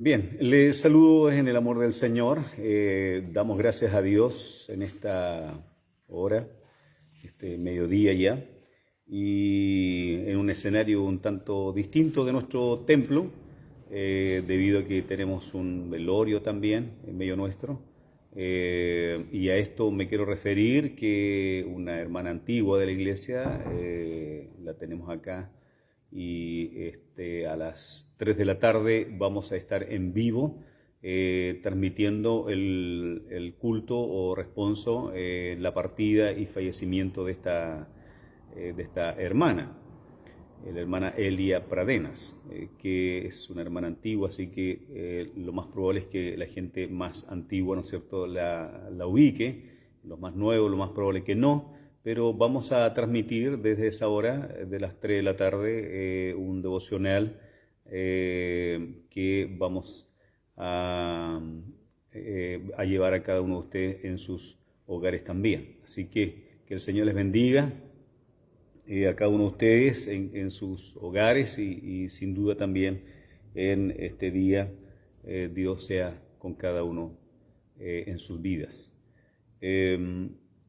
Bien, les saludo en el amor del Señor. Damos gracias a Dios en esta hora, este mediodía ya, y en un escenario un tanto distinto de nuestro templo, debido a que tenemos un velorio también en medio nuestro. Y a esto me quiero referir que una hermana antigua de la iglesia, la tenemos acá y a las 3 de la tarde vamos a estar en vivo transmitiendo el culto o responso, la partida y fallecimiento de esta hermana, la hermana Elia Pradenas, que es una hermana antigua, así que lo más probable es que la gente más antigua, ¿no es cierto?, la ubique, los más nuevos, lo más probable que no, pero vamos a transmitir desde esa hora, de las 3 de la tarde, un devocional que vamos a llevar a cada uno de ustedes en sus hogares también. Así que el Señor les bendiga a cada uno de ustedes en sus hogares y sin duda también en este día Dios sea con cada uno en sus vidas.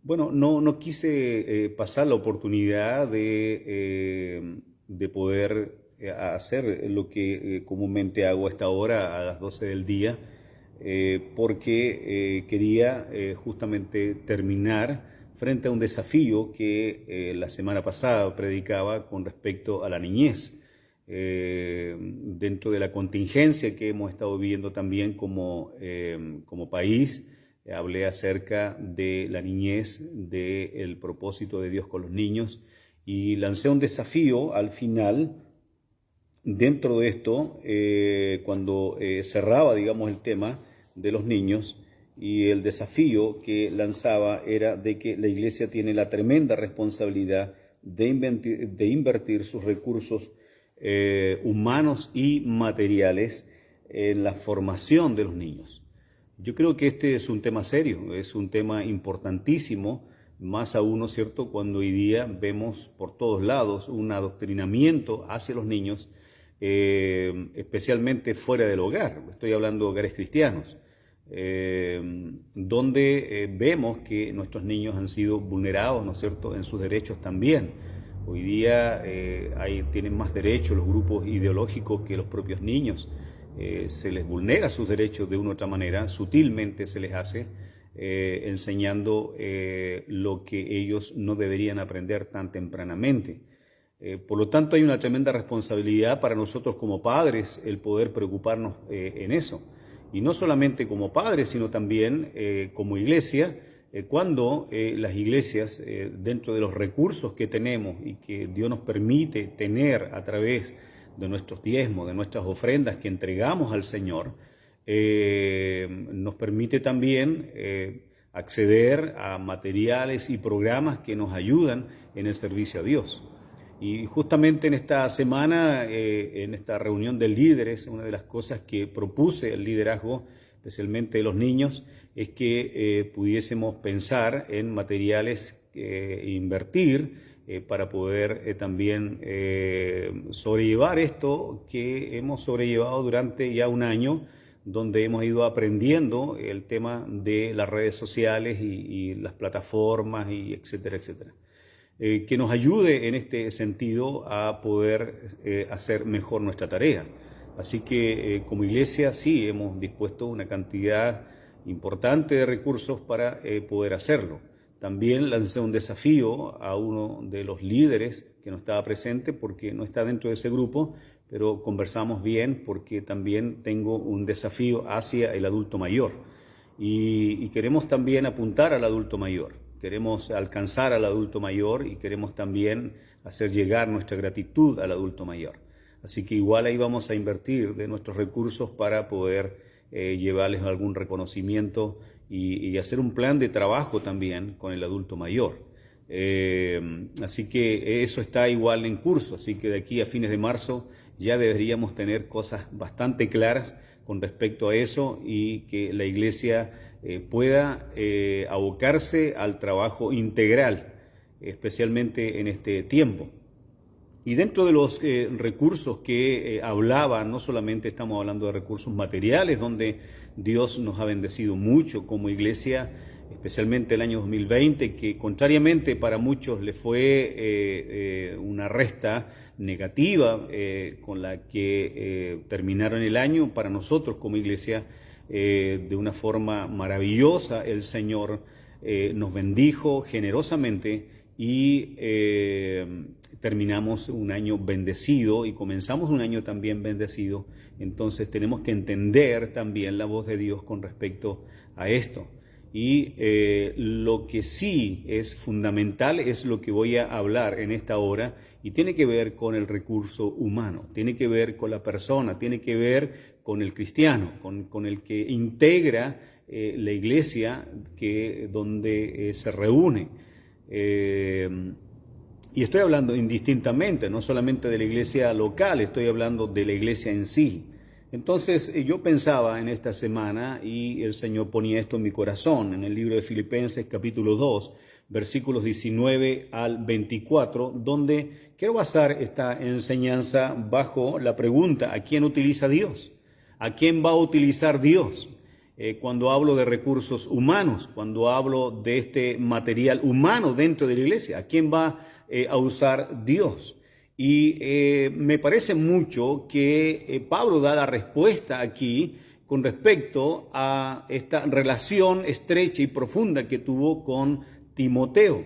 Bueno, no quise pasar la oportunidad de poder hacer lo que comúnmente hago a esta hora, a las 12 del día, porque quería justamente terminar frente a un desafío que la semana pasada predicaba con respecto a la niñez. Dentro de la contingencia que hemos estado viviendo también como país, hablé acerca de la niñez, del propósito de Dios con los niños y lancé un desafío al final. Dentro de esto, cuando cerraba, digamos, el tema de los niños, y el desafío que lanzaba era de que la iglesia tiene la tremenda responsabilidad de invertir sus recursos humanos y materiales en la formación de los niños. Yo creo que este es un tema serio, es un tema importantísimo, más aún, ¿no es cierto?, cuando hoy día vemos por todos lados un adoctrinamiento hacia los niños, especialmente fuera del hogar. Estoy hablando de hogares cristianos, donde vemos que nuestros niños han sido vulnerados, ¿no es cierto?, en sus derechos también. Hoy día tienen más derechos los grupos ideológicos que los propios niños. Se les vulnera sus derechos de una u otra manera, sutilmente se les hace, enseñando lo que ellos no deberían aprender tan tempranamente. Por lo tanto, hay una tremenda responsabilidad para nosotros como padres el poder preocuparnos en eso. Y no solamente como padres, sino también como iglesia, cuando las iglesias, dentro de los recursos que tenemos y que Dios nos permite tener a través de nuestros diezmos, de nuestras ofrendas que entregamos al Señor, nos permite también acceder a materiales y programas que nos ayudan en el servicio a Dios. Y justamente en esta semana, en esta reunión de líderes, una de las cosas que propuse el liderazgo, especialmente de los niños, es que pudiésemos pensar en materiales e invertir para poder también sobrellevar esto que hemos sobrellevado durante ya un año, donde hemos ido aprendiendo el tema de las redes sociales y las plataformas, y etcétera, etcétera. Que nos ayude en este sentido a poder hacer mejor nuestra tarea. Así que como iglesia sí hemos dispuesto una cantidad importante de recursos para poder hacerlo. También lancé un desafío a uno de los líderes que no estaba presente porque no está dentro de ese grupo, pero conversamos bien porque también tengo un desafío hacia el adulto mayor y queremos también apuntar al adulto mayor. Queremos alcanzar al adulto mayor y queremos también hacer llegar nuestra gratitud al adulto mayor. Así que igual ahí vamos a invertir de nuestros recursos para poder llevarles algún reconocimiento y hacer un plan de trabajo también con el adulto mayor. Así que eso está igual en curso, así que de aquí a fines de marzo ya deberíamos tener cosas bastante claras con respecto a eso y que la iglesia pueda abocarse al trabajo integral, especialmente en este tiempo. Y dentro de los recursos que hablaba, no solamente estamos hablando de recursos materiales, donde Dios nos ha bendecido mucho como iglesia, especialmente el año 2020, que contrariamente para muchos le fue una resta negativa con la que terminaron el año. Para nosotros como iglesia, de una forma maravillosa, el Señor nos bendijo generosamente y terminamos un año bendecido y comenzamos un año también bendecido. Entonces tenemos que entender también la voz de Dios con respecto a esto. Y lo que sí es fundamental es lo que voy a hablar en esta hora, y tiene que ver con el recurso humano, tiene que ver con la persona, tiene que ver con el cristiano, con el que integra la iglesia donde se reúne. Y estoy hablando indistintamente, no solamente de la iglesia local, estoy hablando de la iglesia en sí. Entonces yo pensaba en esta semana, y el Señor ponía esto en mi corazón, en el libro de Filipenses capítulo 2, versículos 19 al 24, donde quiero basar esta enseñanza bajo la pregunta: ¿a quién utiliza Dios? ¿A quién va a utilizar Dios? Cuando hablo de recursos humanos, cuando hablo de este material humano dentro de la iglesia, ¿a quién va a usar Dios? Y me parece mucho que Pablo da la respuesta aquí con respecto a esta relación estrecha y profunda que tuvo con Timoteo.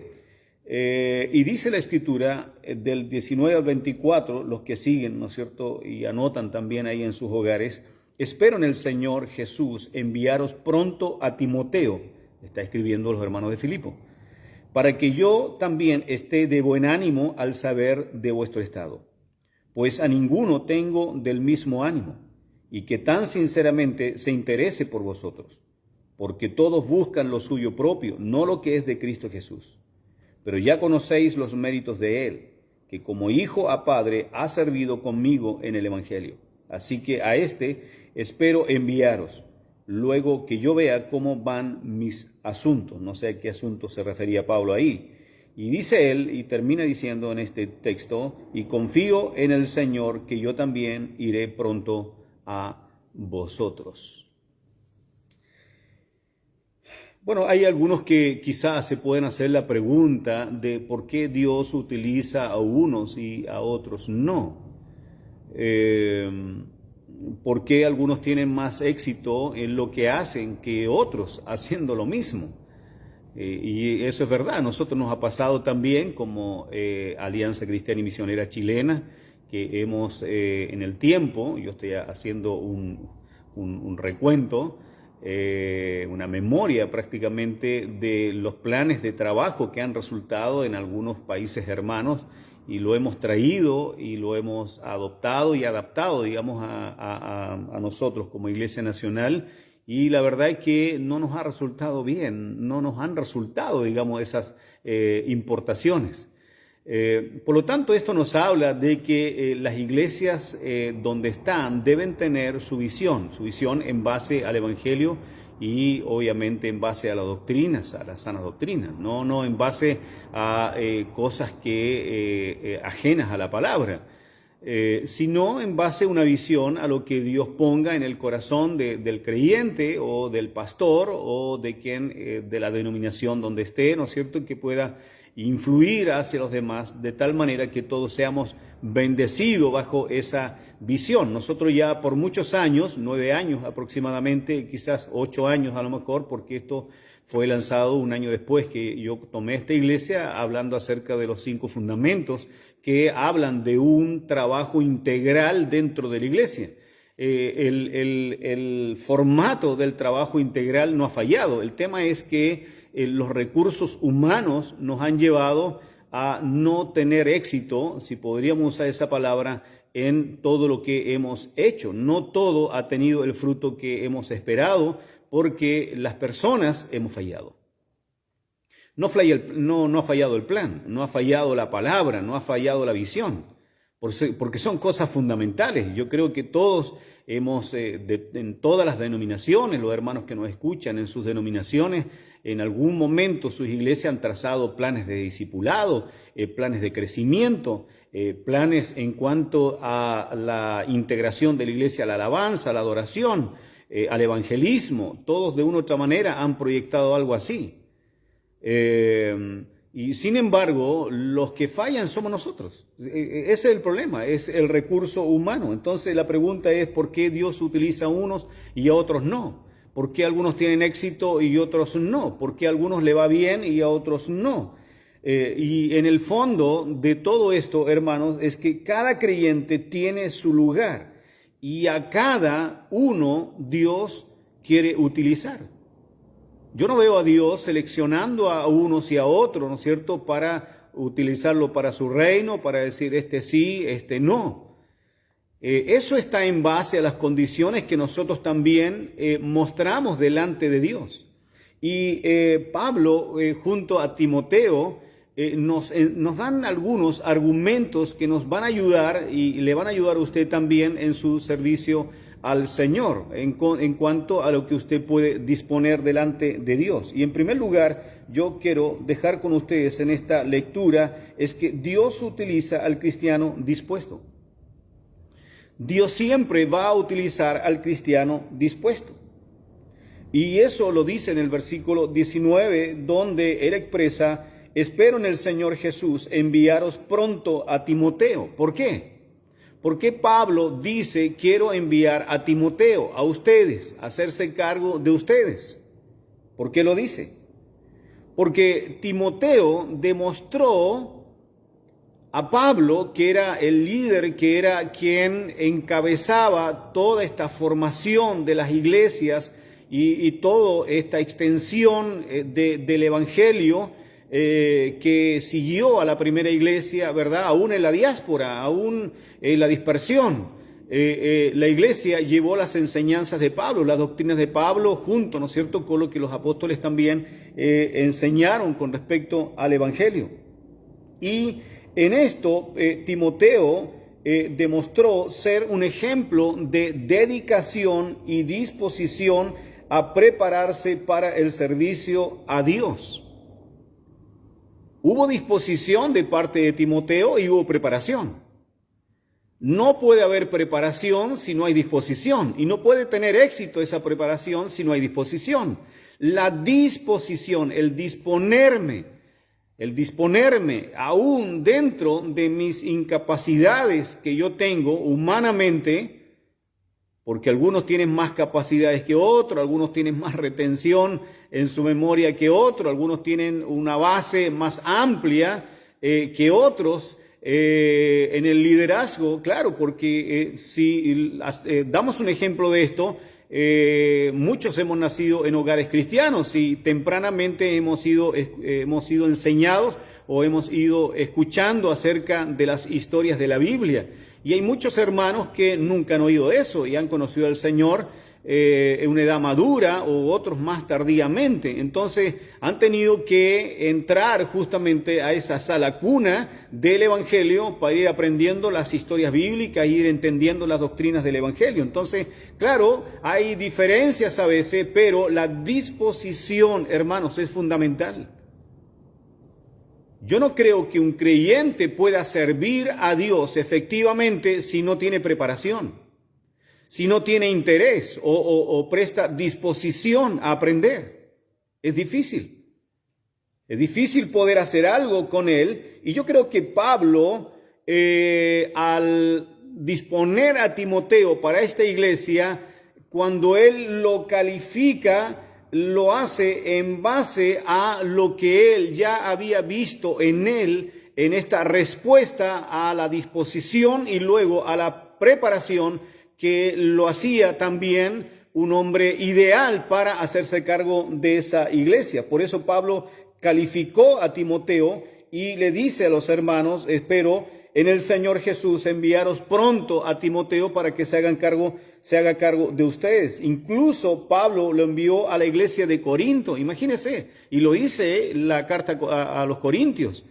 Y dice la Escritura del 19 al 24, los que siguen, ¿no es cierto?, y anotan también ahí en sus hogares: espero en el Señor Jesús enviaros pronto a Timoteo, está escribiendo los hermanos de Filipo, para que yo también esté de buen ánimo al saber de vuestro estado. Pues a ninguno tengo del mismo ánimo, y que tan sinceramente se interese por vosotros, porque todos buscan lo suyo propio, no lo que es de Cristo Jesús. Pero ya conocéis los méritos de él, que como hijo a padre ha servido conmigo en el Evangelio. Así que a este espero enviaros, luego que yo vea cómo van mis asuntos. No sé a qué asunto se refería Pablo ahí. Y dice él, y termina diciendo en este texto: y confío en el Señor que yo también iré pronto a vosotros. Bueno, hay algunos que quizás se pueden hacer la pregunta de por qué Dios utiliza a unos y a otros no. ¿Por qué algunos tienen más éxito en lo que hacen que otros haciendo lo mismo? Y eso es verdad. A nosotros nos ha pasado también como Alianza Cristiana y Misionera Chilena, que hemos en el tiempo, yo estoy haciendo un recuento, una memoria prácticamente de los planes de trabajo que han resultado en algunos países hermanos, y lo hemos traído y lo hemos adoptado y adaptado, digamos, a nosotros como Iglesia Nacional, y la verdad es que no nos ha resultado bien, no nos han resultado, digamos, esas importaciones. Por lo tanto, esto nos habla de que las iglesias donde están deben tener su visión en base al Evangelio y obviamente en base a las doctrinas, a las sanas doctrinas, no en base a cosas que ajenas a la palabra, sino en base a una visión a lo que Dios ponga en el corazón del creyente o del pastor o de quien de la denominación donde esté, ¿no es cierto?, que pueda influir hacia los demás de tal manera que todos seamos bendecidos bajo esa visión. Nosotros ya por muchos años, 9 años aproximadamente, quizás 8 años a lo mejor, porque esto fue lanzado un año después que yo tomé esta iglesia, hablando acerca de los 5 fundamentos que hablan de un trabajo integral dentro de la iglesia. El formato del trabajo integral no ha fallado. El tema es que los recursos humanos nos han llevado a no tener éxito, si podríamos usar esa palabra, en todo lo que hemos hecho. No todo ha tenido el fruto que hemos esperado porque las personas hemos fallado. No ha fallado el plan, no ha fallado la palabra, no ha fallado la visión, porque son cosas fundamentales. Yo creo que todos en todas las denominaciones, los hermanos que nos escuchan en sus denominaciones, en algún momento sus iglesias han trazado planes de discipulado, planes de crecimiento, planes en cuanto a la integración de la iglesia a la alabanza, a la adoración, al evangelismo. Todos de una u otra manera han proyectado algo así. Y sin embargo, los que fallan somos nosotros. Ese es el problema, es el recurso humano. Entonces la pregunta es, ¿por qué Dios utiliza a unos y a otros no? ¿Por qué algunos tienen éxito y otros no? ¿Por qué a algunos le va bien y a otros no? Y en el fondo de todo esto, hermanos, es que cada creyente tiene su lugar y a cada uno Dios quiere utilizar. Yo no veo a Dios seleccionando a unos y a otros, ¿no es cierto?, para utilizarlo para su reino, para decir este sí, este no. Eso está en base a las condiciones que nosotros también mostramos delante de Dios. Y Pablo, junto a Timoteo, nos dan algunos argumentos que nos van a ayudar y le van a ayudar a usted también en su servicio al Señor, en cuanto a lo que usted puede disponer delante de Dios. Y en primer lugar, yo quiero dejar con ustedes en esta lectura, es que Dios utiliza al cristiano dispuesto. Dios siempre va a utilizar al cristiano dispuesto. Y eso lo dice en el versículo 19, donde él expresa: espero en el Señor Jesús enviaros pronto a Timoteo. ¿Por qué? ¿Por qué Pablo dice quiero enviar a Timoteo, a ustedes, a hacerse cargo de ustedes? ¿Por qué lo dice? Porque Timoteo demostró a Pablo que era el líder, que era quien encabezaba toda esta formación de las iglesias y toda esta extensión del evangelio que siguió a la primera iglesia, ¿verdad? Aún en la diáspora, aún en la dispersión. La iglesia llevó las enseñanzas de Pablo, las doctrinas de Pablo, junto, ¿no es cierto?, con lo que los apóstoles también enseñaron con respecto al evangelio. Y en esto Timoteo demostró ser un ejemplo de dedicación y disposición a prepararse para el servicio a Dios. Hubo disposición de parte de Timoteo y hubo preparación. No puede haber preparación si no hay disposición, y no puede tener éxito esa preparación si no hay disposición. La disposición, el disponerme aún dentro de mis incapacidades que yo tengo humanamente, porque algunos tienen más capacidades que otros, algunos tienen más retención en su memoria que otros, algunos tienen una base más amplia que otros en el liderazgo, claro, porque si damos un ejemplo de esto, muchos hemos nacido en hogares cristianos y tempranamente hemos sido enseñados o hemos ido escuchando acerca de las historias de la Biblia. Y hay muchos hermanos que nunca han oído eso y han conocido al Señor en una edad madura o otros más tardíamente. Entonces han tenido que entrar justamente a esa sala cuna del Evangelio para ir aprendiendo las historias bíblicas, ir entendiendo las doctrinas del Evangelio. Entonces, claro, hay diferencias a veces, pero la disposición, hermanos, es fundamental. Yo no creo que un creyente pueda servir a Dios efectivamente si no tiene preparación, si no tiene interés o presta disposición a aprender. Es difícil. Es difícil poder hacer algo con él. Y yo creo que Pablo, al disponer a Timoteo para esta iglesia, cuando él lo califica, lo hace en base a lo que él ya había visto en él, en esta respuesta a la disposición y luego a la preparación que lo hacía también un hombre ideal para hacerse cargo de esa iglesia. Por eso Pablo calificó a Timoteo y le dice a los hermanos: espero en el Señor Jesús enviaros pronto a Timoteo para que se haga cargo de ustedes. Incluso Pablo lo envió a la iglesia de Corinto, imagínense, y lo dice la carta a los Corintios,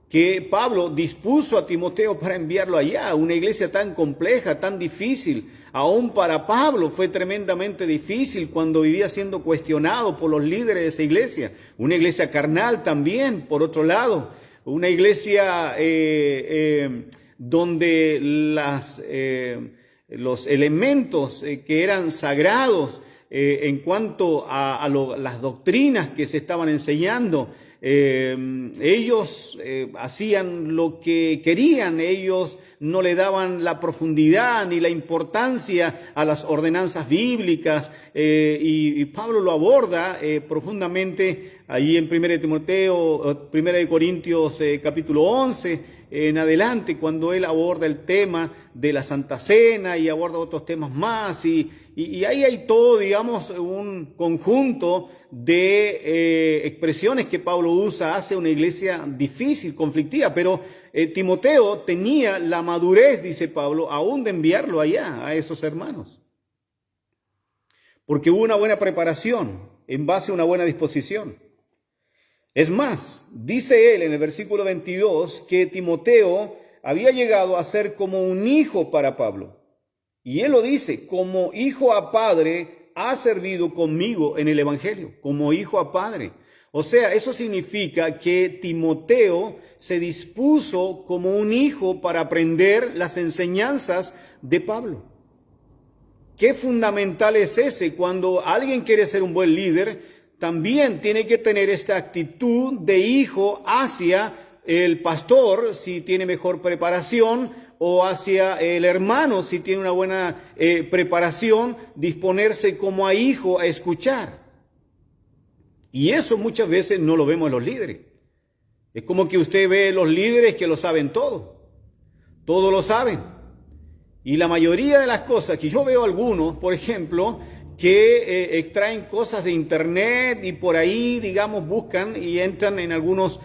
que Pablo dispuso a Timoteo para enviarlo allá, una iglesia tan compleja, tan difícil. Aún para Pablo fue tremendamente difícil cuando vivía siendo cuestionado por los líderes de esa iglesia. Una iglesia carnal también, por otro lado. Una iglesia donde los elementos que eran sagrados en cuanto a las doctrinas que se estaban enseñando, ellos hacían lo que querían, ellos no le daban la profundidad ni la importancia a las ordenanzas bíblicas, y Pablo lo aborda profundamente allí en 1 Corintios capítulo 11 en adelante, cuando él aborda el tema de la Santa Cena y aborda otros temas más, y ahí hay todo, digamos, un conjunto de expresiones que Pablo usa hacia una iglesia difícil, conflictiva, pero Timoteo tenía la madurez, dice Pablo, aún de enviarlo allá a esos hermanos, porque hubo una buena preparación en base a una buena disposición. Es más, dice él en el versículo 22 que Timoteo había llegado a ser como un hijo para Pablo. Y él lo dice, como hijo a padre ha servido conmigo en el evangelio, como hijo a padre. O sea, eso significa que Timoteo se dispuso como un hijo para aprender las enseñanzas de Pablo. Qué fundamental es ese cuando alguien quiere ser un buen líder. También tiene que tener esta actitud de hijo hacia el pastor, si tiene mejor preparación, o hacia el hermano, si tiene una buena preparación, disponerse como a hijo a escuchar. Y eso muchas veces no lo vemos en los líderes. Es como que usted ve los líderes que lo saben todo lo saben. Y la mayoría de las cosas que yo veo algunos, por ejemplo, que extraen cosas de internet y por ahí, digamos, buscan y entran en algunos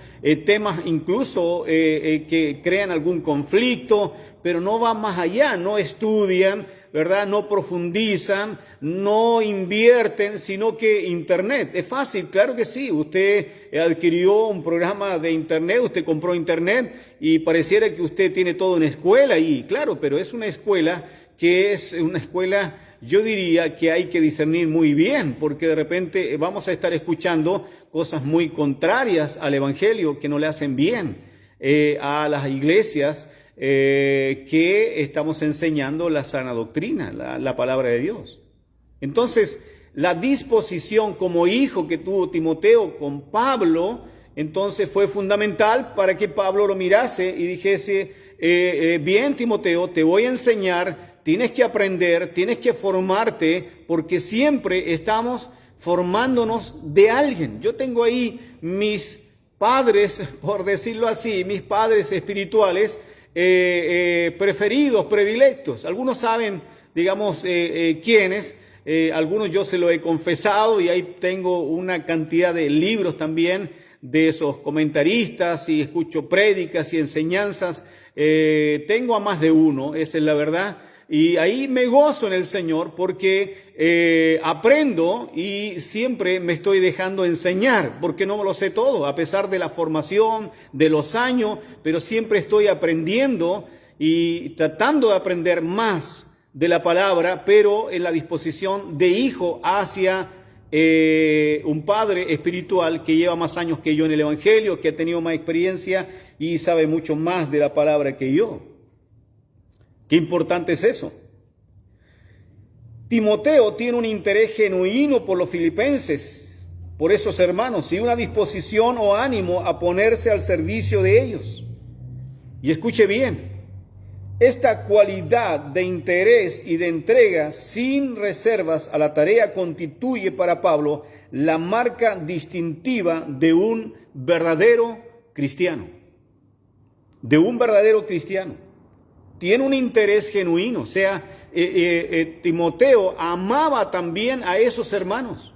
temas incluso que crean algún conflicto, pero no van más allá, no estudian, ¿verdad? No profundizan, no invierten, sino que internet. Es fácil, claro que sí. Usted adquirió un programa de internet, usted compró internet y pareciera que usted tiene toda una escuela ahí, claro, pero es una escuela que es una escuela, yo diría que hay que discernir muy bien, porque de repente vamos a estar escuchando cosas muy contrarias al evangelio que no le hacen bien a las iglesias que estamos enseñando la sana doctrina, la palabra de Dios. Entonces, la disposición como hijo que tuvo Timoteo con Pablo, entonces fue fundamental para que Pablo lo mirase y dijese, bien Timoteo, te voy a enseñar. Tienes que aprender, tienes que formarte, porque siempre estamos formándonos de alguien. Yo tengo ahí mis padres, por decirlo así, mis padres espirituales preferidos, predilectos. Algunos saben, digamos, quiénes. Algunos yo se lo he confesado y ahí tengo una cantidad de libros también de esos comentaristas y escucho prédicas y enseñanzas. Tengo a más de uno, esa es la verdad. Y ahí me gozo en el Señor porque aprendo y siempre me estoy dejando enseñar, porque no me lo sé todo, a pesar de la formación, de los años, pero siempre estoy aprendiendo y tratando de aprender más de la palabra, pero en la disposición de hijo hacia un padre espiritual que lleva más años que yo en el Evangelio, que ha tenido más experiencia y sabe mucho más de la palabra que yo. Qué importante es eso. Timoteo tiene un interés genuino por los filipenses, por esos hermanos, y una disposición o ánimo a ponerse al servicio de ellos. Y escuche bien, esta cualidad de interés y de entrega sin reservas a la tarea constituye para Pablo la marca distintiva de un verdadero cristiano. De un verdadero cristiano. Tiene un interés genuino, o sea, Timoteo amaba también a esos hermanos.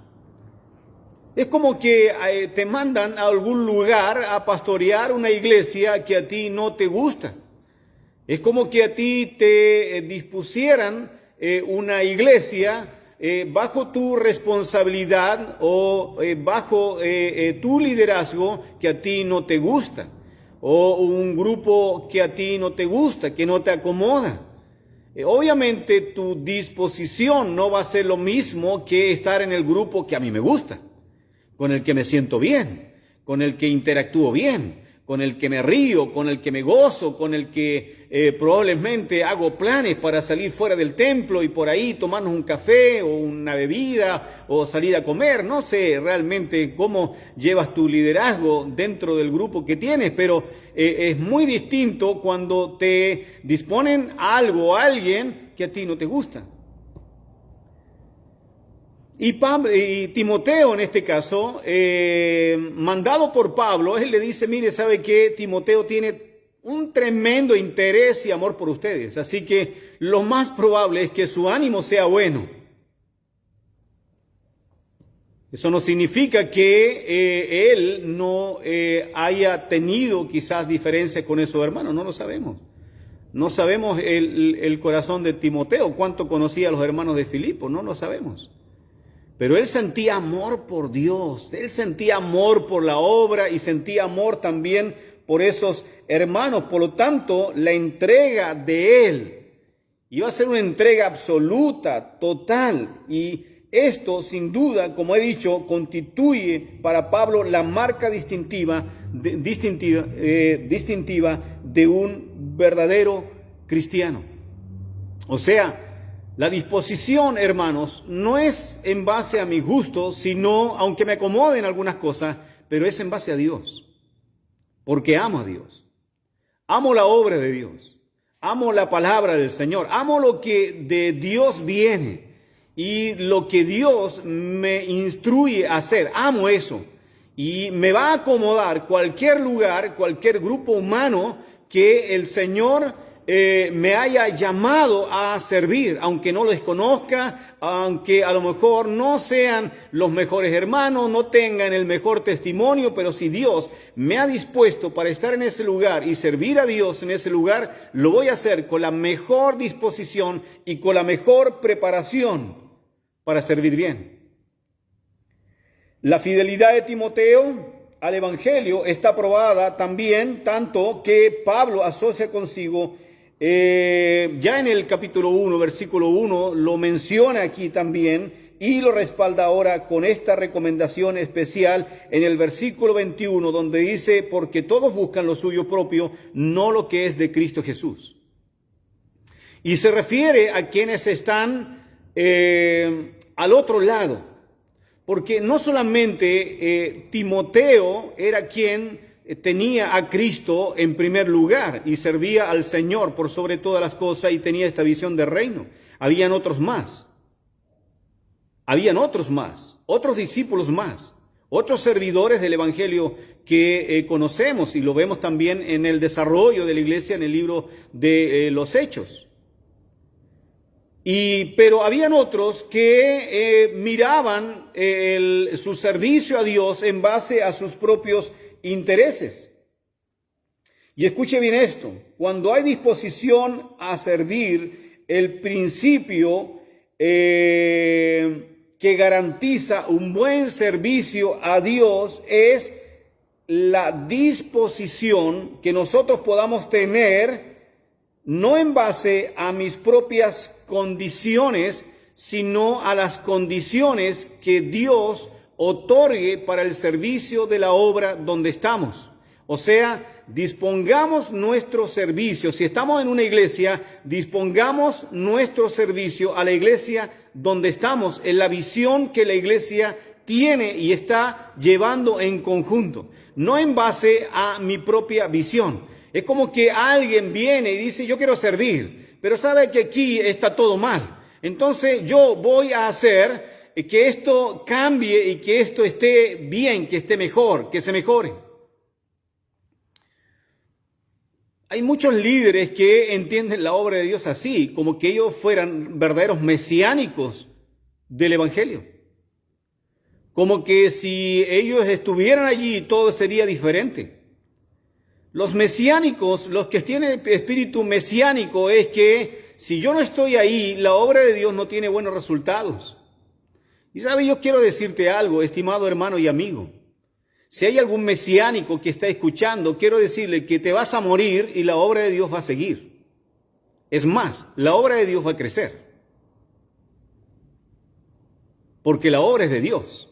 Es como que te mandan a algún lugar a pastorear una iglesia que a ti no te gusta. Es como que a ti te dispusieran una iglesia bajo tu responsabilidad o bajo tu liderazgo que a ti no te gusta. o un grupo que a ti no te gusta, que no te acomoda. Obviamente tu disposición no va a ser lo mismo que estar en el grupo que a mí me gusta, con el que me siento bien, con el que interactúo bien, con el que me río, con el que me gozo, con el que probablemente hago planes para salir fuera del templo y por ahí tomarnos un café o una bebida o salir a comer. No sé realmente cómo llevas tu liderazgo dentro del grupo que tienes, pero es muy distinto cuando te disponen a algo o a alguien que a ti no te gusta. Y Timoteo, en este caso, mandado por Pablo, él le dice, mire, ¿sabe qué? Timoteo tiene un tremendo interés y amor por ustedes, así que lo más probable es que su ánimo sea bueno. Eso no significa que él no haya tenido quizás diferencias con esos hermanos, no lo sabemos. No sabemos el corazón de Timoteo, cuánto conocía a los hermanos de Filipo, no lo sabemos. Pero él sentía amor por Dios, él sentía amor por la obra y sentía amor también por esos hermanos. Por lo tanto, la entrega de él iba a ser una entrega absoluta, total. Y esto, sin duda, como he dicho, constituye para Pablo la marca distintiva de un verdadero cristiano. O sea, la disposición, hermanos, no es en base a mi gusto, sino, aunque me acomoden algunas cosas, pero es en base a Dios. Porque amo a Dios. Amo la obra de Dios. Amo la palabra del Señor. Amo lo que de Dios viene y lo que Dios me instruye a hacer. Amo eso. Y me va a acomodar cualquier lugar, cualquier grupo humano que el Señor me haya llamado a servir, aunque no los conozca, aunque a lo mejor no sean los mejores hermanos, no tengan el mejor testimonio, pero si Dios me ha dispuesto para estar en ese lugar y servir a Dios en ese lugar, lo voy a hacer con la mejor disposición y con la mejor preparación para servir bien. La fidelidad de Timoteo al Evangelio está probada también, tanto que Pablo asocia consigo ya en el capítulo 1, versículo 1, lo menciona aquí también y lo respalda ahora con esta recomendación especial en el versículo 21, donde dice, porque todos buscan lo suyo propio, no lo que es de Cristo Jesús. Y se refiere a quienes están al otro lado, porque no solamente Timoteo era quien tenía a Cristo en primer lugar y servía al Señor por sobre todas las cosas y tenía esta visión de reino. Habían otros más. Otros discípulos más, otros servidores del Evangelio que conocemos y lo vemos también en el desarrollo de la iglesia en el libro de los Hechos. Pero habían otros que miraban su servicio a Dios en base a sus propios intereses. Y escuche bien esto, cuando hay disposición a servir, el principio que garantiza un buen servicio a Dios es la disposición que nosotros podamos tener, no en base a mis propias condiciones, sino a las condiciones que Dios otorgue para el servicio de la obra donde estamos. O sea, dispongamos nuestro servicio. Si estamos en una iglesia, dispongamos nuestro servicio a la iglesia donde estamos, en la visión que la iglesia tiene y está llevando en conjunto, no en base a mi propia visión. Es como que alguien viene y dice, yo quiero servir, pero sabe que aquí está todo mal. Entonces yo voy a hacer que esto cambie y que esto esté bien, que esté mejor, que se mejore. Hay muchos líderes que entienden la obra de Dios así, como que ellos fueran verdaderos mesiánicos del Evangelio. Como que si ellos estuvieran allí, todo sería diferente. Los mesiánicos, los que tienen espíritu mesiánico, es que si yo no estoy ahí, la obra de Dios no tiene buenos resultados. Y sabe, yo quiero decirte algo, estimado hermano y amigo. Si hay algún mesiánico que está escuchando, quiero decirle que te vas a morir y la obra de Dios va a seguir. Es más, la obra de Dios va a crecer. Porque la obra es de Dios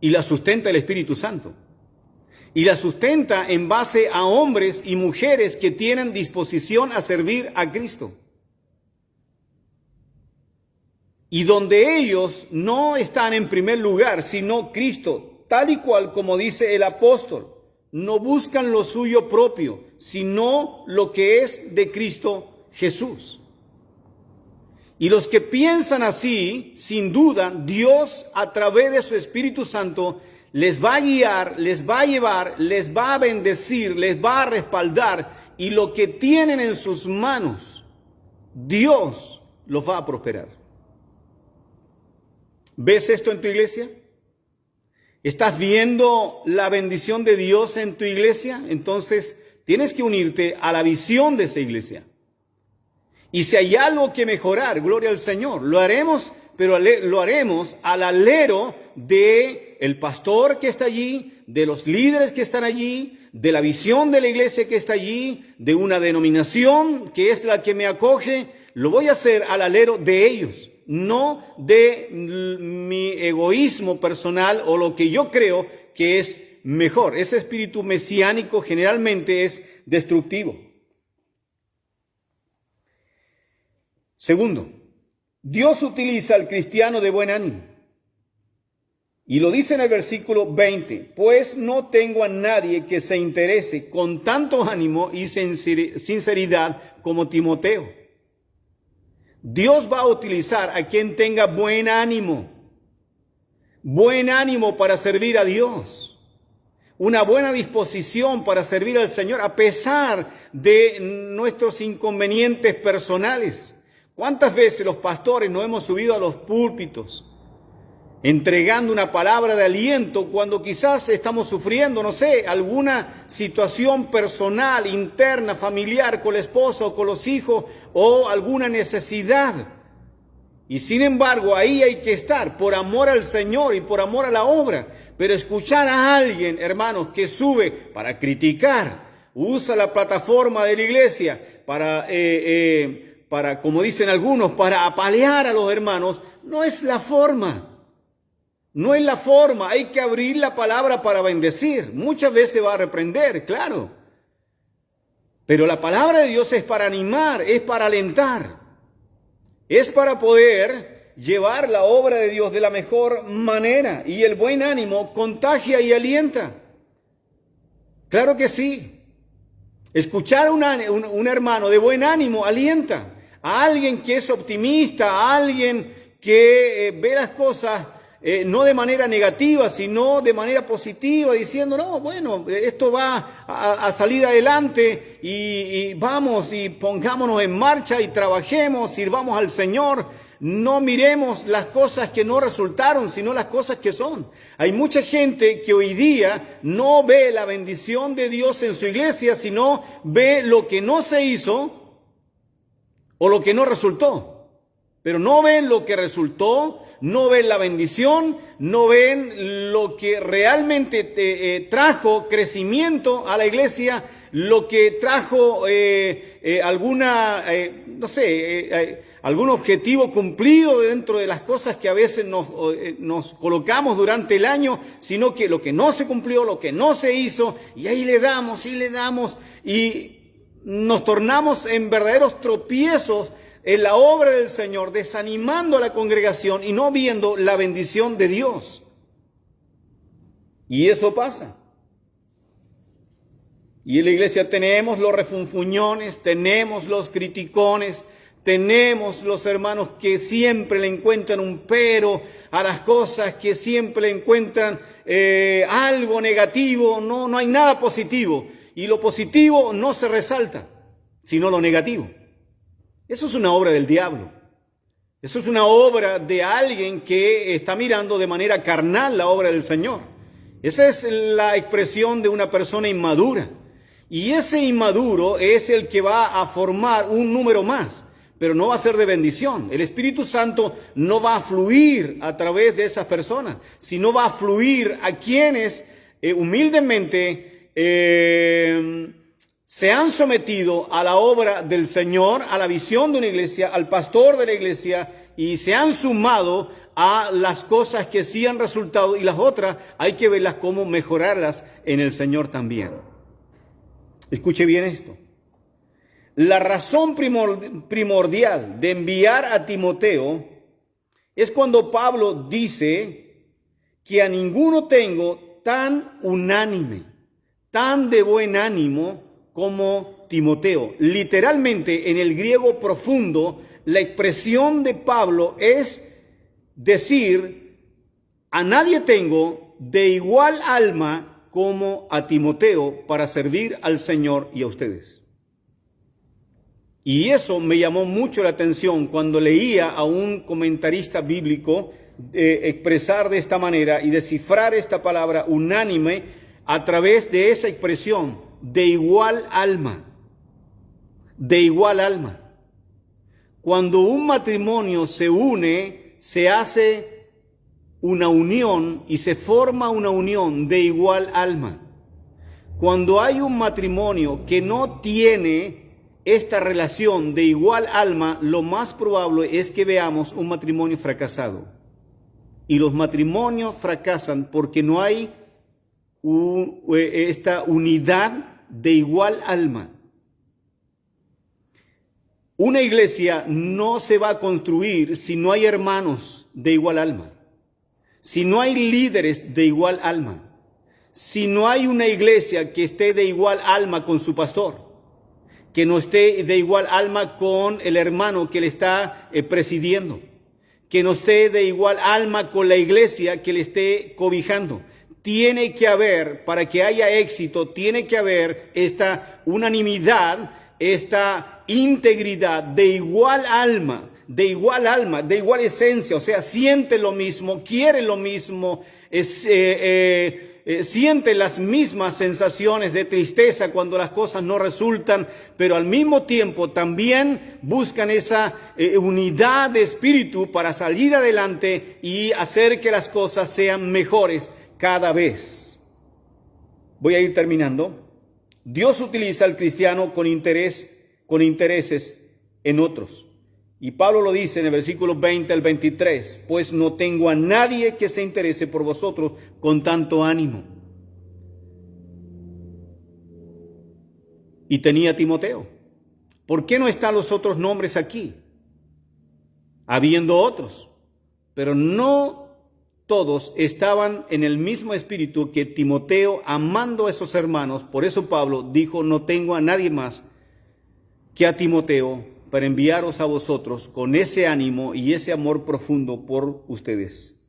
y la sustenta el Espíritu Santo. Y la sustenta en base a hombres y mujeres que tienen disposición a servir a Cristo. Y donde ellos no están en primer lugar, sino Cristo, tal y cual como dice el apóstol, no buscan lo suyo propio, sino lo que es de Cristo Jesús. Y los que piensan así, sin duda, Dios a través de su Espíritu Santo les va a guiar, les va a llevar, les va a bendecir, les va a respaldar, y lo que tienen en sus manos, Dios los va a prosperar. ¿Ves esto en tu iglesia? ¿Estás viendo la bendición de Dios en tu iglesia? Entonces tienes que unirte a la visión de esa iglesia. Y si hay algo que mejorar, gloria al Señor, lo haremos, pero lo haremos al alero de el pastor que está allí, de los líderes que están allí, de la visión de la iglesia que está allí, de una denominación que es la que me acoge. Lo voy a hacer al alero de ellos, no de mi egoísmo personal o lo que yo creo que es mejor. Ese espíritu mesiánico generalmente es destructivo. Segundo, Dios utiliza al cristiano de buen ánimo. Y lo dice en el versículo 20, pues no tengo a nadie que se interese con tanto ánimo y sinceridad como Timoteo. Dios va a utilizar a quien tenga buen ánimo para servir a Dios, una buena disposición para servir al Señor a pesar de nuestros inconvenientes personales. ¿Cuántas veces los pastores nos hemos subido a los púlpitos entregando una palabra de aliento cuando quizás estamos sufriendo, no sé, alguna situación personal, interna, familiar, con la esposa o con los hijos, o alguna necesidad? Y sin embargo, ahí hay que estar por amor al Señor y por amor a la obra. Pero escuchar a alguien, hermanos, que sube para criticar, usa la plataforma de la iglesia para, como dicen algunos, para apalear a los hermanos, no es la forma. No es la forma, hay que abrir la palabra para bendecir. Muchas veces va a reprender, claro. Pero la palabra de Dios es para animar, es para alentar. Es para poder llevar la obra de Dios de la mejor manera. Y el buen ánimo contagia y alienta. Claro que sí. Escuchar a un hermano de buen ánimo alienta. A alguien que es optimista, a alguien que ve las cosas no de manera negativa, sino de manera positiva, diciendo, no, bueno, esto va a salir adelante y vamos y pongámonos en marcha y trabajemos, sirvamos al Señor. No miremos las cosas que no resultaron, sino las cosas que son. Hay mucha gente que hoy día no ve la bendición de Dios en su iglesia, sino ve lo que no se hizo o lo que no resultó. Pero no ven lo que resultó, no ven la bendición, no ven lo que realmente trajo crecimiento a la iglesia, lo que trajo algún objetivo cumplido dentro de las cosas que a veces nos colocamos durante el año, sino que lo que no se cumplió, lo que no se hizo, y ahí le damos, y nos tornamos en verdaderos tropiezos en la obra del Señor, desanimando a la congregación y no viendo la bendición de Dios. Y eso pasa. Y en la iglesia tenemos los refunfuñones, tenemos los criticones, tenemos los hermanos que siempre le encuentran un pero a las cosas, que siempre le encuentran algo negativo, no hay nada positivo. Y lo positivo no se resalta, sino lo negativo. Eso es una obra del diablo. Eso es una obra de alguien que está mirando de manera carnal la obra del Señor. Esa es la expresión de una persona inmadura. Y ese inmaduro es el que va a formar un número más, pero no va a ser de bendición. El Espíritu Santo no va a fluir a través de esas personas, sino va a fluir a quienes humildemente se han sometido a la obra del Señor, a la visión de una iglesia, al pastor de la iglesia, y se han sumado a las cosas que sí han resultado, y las otras hay que verlas cómo mejorarlas en el Señor también. Escuche bien esto. La razón primordial de enviar a Timoteo es cuando Pablo dice que a ninguno tengo tan unánime, tan de buen ánimo como Timoteo. Literalmente, en el griego profundo, la expresión de Pablo es decir, a nadie tengo de igual alma como a Timoteo para servir al Señor y a ustedes. Y eso me llamó mucho la atención cuando leía a un comentarista bíblico expresar de esta manera y descifrar esta palabra unánime a través de esa expresión, de igual alma, de igual alma. Cuando un matrimonio se une, se hace una unión y se forma una unión de igual alma. Cuando hay un matrimonio que no tiene esta relación de igual alma, lo más probable es que veamos un matrimonio fracasado. Y los matrimonios fracasan porque no hay esta unidad de igual alma. Una iglesia no se va a construir si no hay hermanos de igual alma, si no hay líderes de igual alma, si no hay una iglesia que esté de igual alma con su pastor, que no esté de igual alma con el hermano que le está presidiendo, que no esté de igual alma con la iglesia que le esté cobijando. Tiene que haber, para que haya éxito, tiene que haber esta unanimidad, esta integridad de igual alma, de igual esencia, o sea, siente lo mismo, quiere lo mismo, siente las mismas sensaciones de tristeza cuando las cosas no resultan, pero al mismo tiempo también buscan esa unidad de espíritu para salir adelante y hacer que las cosas sean mejores cada vez. Voy a ir terminando. Dios utiliza al cristiano con intereses en otros. Y Pablo lo dice en el versículo 20 al 23, pues no tengo a nadie que se interese por vosotros con tanto ánimo. Y tenía a Timoteo. ¿Por qué no están los otros nombres aquí? Habiendo otros, pero no todos estaban en el mismo espíritu que Timoteo, amando a esos hermanos. Por eso Pablo dijo, no tengo a nadie más que a Timoteo para enviaros a vosotros con ese ánimo y ese amor profundo por ustedes.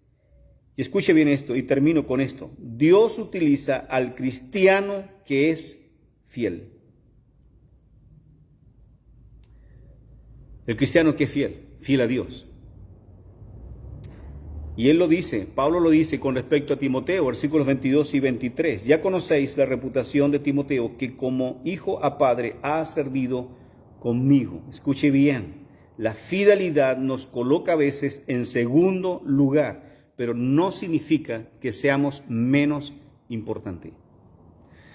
Y escuche bien esto, y termino con esto. Dios utiliza al cristiano que es fiel. El cristiano que es fiel a Dios. Y él lo dice, Pablo lo dice con respecto a Timoteo, versículos 22 y 23. Ya conocéis la reputación de Timoteo, que como hijo a padre ha servido conmigo. Escuche bien, la fidelidad nos coloca a veces en segundo lugar, pero no significa que seamos menos importantes.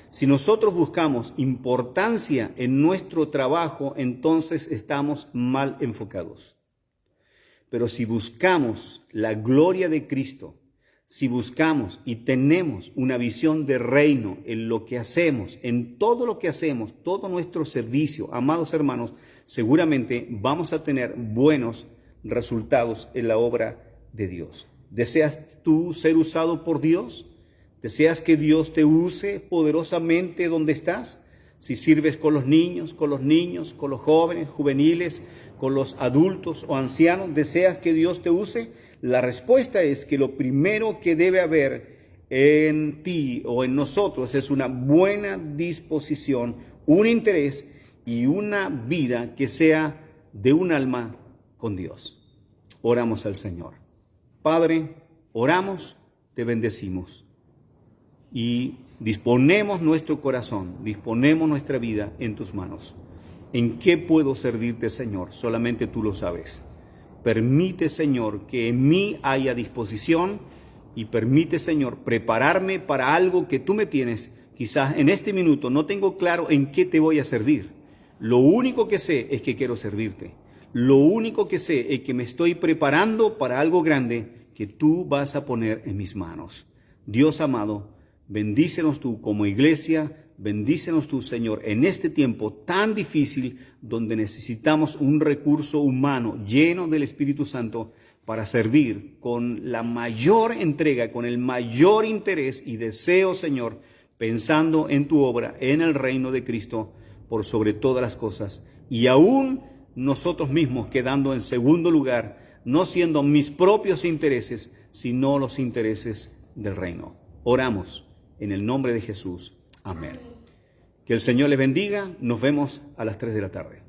Si nosotros buscamos importancia en nuestro trabajo, entonces estamos mal enfocados. Pero si buscamos la gloria de Cristo, si buscamos y tenemos una visión de reino en lo que hacemos, en todo lo que hacemos, todo nuestro servicio, amados hermanos, seguramente vamos a tener buenos resultados en la obra de Dios. ¿Deseas tú ser usado por Dios? ¿Deseas que Dios te use poderosamente donde estás? Si sirves con los niños, con los jóvenes, juveniles, con los adultos o ancianos, ¿deseas que Dios te use? La respuesta es que lo primero que debe haber en ti o en nosotros es una buena disposición, un interés y una vida que sea de un alma con Dios. Oramos al Señor. Padre, oramos, te bendecimos y disponemos nuestro corazón, disponemos nuestra vida en tus manos. ¿En qué puedo servirte, Señor? Solamente tú lo sabes. Permite, Señor, que en mí haya disposición y permite, Señor, prepararme para algo que tú me tienes. Quizás en este minuto no tengo claro en qué te voy a servir. Lo único que sé es que quiero servirte. Lo único que sé es que me estoy preparando para algo grande que tú vas a poner en mis manos. Dios amado, bendícenos tú como iglesia, bendícenos tú, Señor, en este tiempo tan difícil donde necesitamos un recurso humano lleno del Espíritu Santo para servir con la mayor entrega, con el mayor interés y deseo, Señor, pensando en tu obra, en el reino de Cristo, por sobre todas las cosas. Y aún nosotros mismos quedando en segundo lugar, no siendo mis propios intereses, sino los intereses del reino. Oramos en el nombre de Jesús. Amén. Que el Señor les bendiga. Nos vemos a las 3 de la tarde.